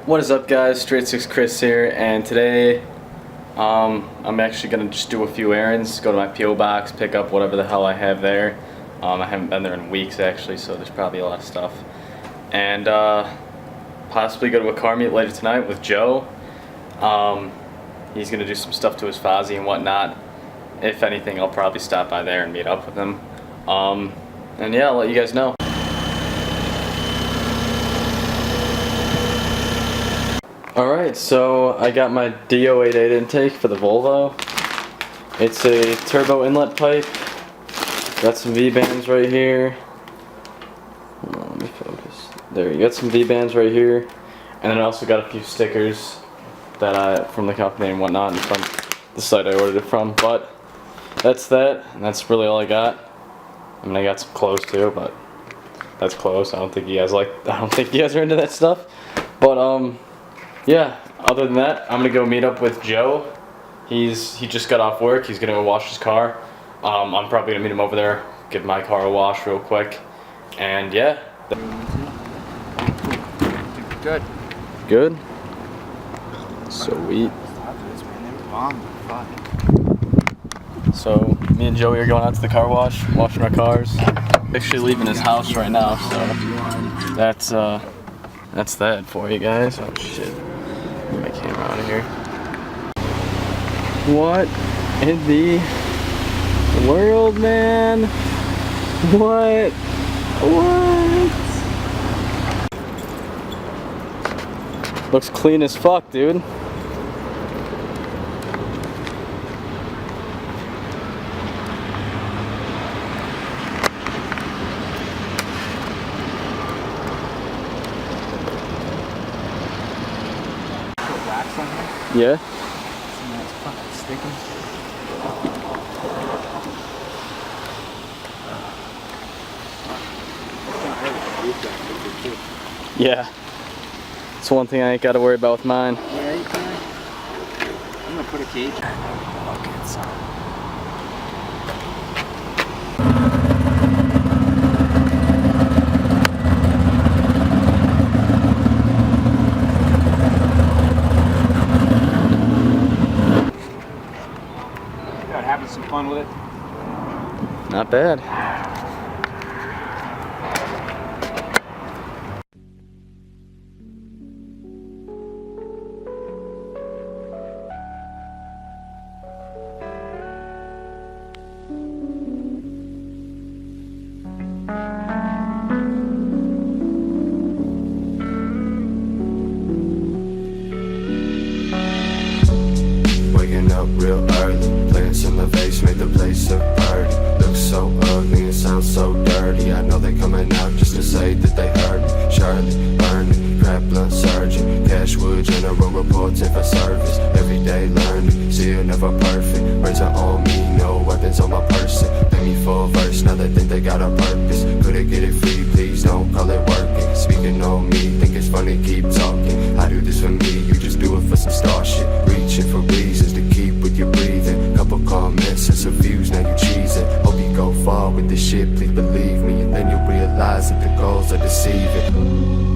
What is up, guys? Straight 6 Chris here, and today I'm actually gonna just do a few errands, go to my P.O. box, pick up whatever the hell I have there. I haven't been there in weeks actually, so there's probably a lot of stuff, and possibly go to a car meet later tonight with Joe. He's gonna do some stuff to his Fozzie and whatnot. If anything, I'll probably stop by there and meet up with him. And yeah, I'll let you guys know. Alright, so I got my D088 intake for the Volvo. It's a turbo inlet pipe. Got some V-bands right here. Hold on, let me focus. There, you got some V-bands right here. And then I also got a few stickers that from the company and whatnot, and from the site I ordered it from. But that's that, and that's really all I got. I mean, I got some clothes too, but that's clothes. I don't think you guys are into that stuff. But yeah, other than that, I'm gonna go meet up with Joe. He just got off work. He's gonna go wash his car. I'm probably gonna meet him over there, give my car a wash real quick, and yeah. Good. Good? Sweet. So, me and Joey are going out to the car wash, washing our cars. Actually leaving his house right now, so that's that for you guys. Oh shit. Get my camera out of here. What in the world, man? What? Looks clean as fuck, dude. Yeah. It's fucking sticking. Yeah. It's one thing I ain't got to worry about with mine. Yeah, you can. I'm gonna put a cage. Okay, so. Having some fun with it? Not bad. Waking up real early, plants in my face made the place a party. Looks so ugly and sounds so dirty. I know they coming out just to say that they heard me. Charlie, burning, crap blunt surgeon, Cashwood general reporting for service. Everyday learning, still never perfect. Razor on me, no weapons on my person. Pay me for a verse, now they think they got a purpose. Couldn't get it free, please don't call it working. Speaking on me, think it's funny, keep talking. I do this for me, you just do it for some star shit. Reaching for reasons to keep with your breathing. Couple comments and some views, now you cheesing. Hope you go far with this shit, please believe me. And then you'll realize that the goals are deceiving.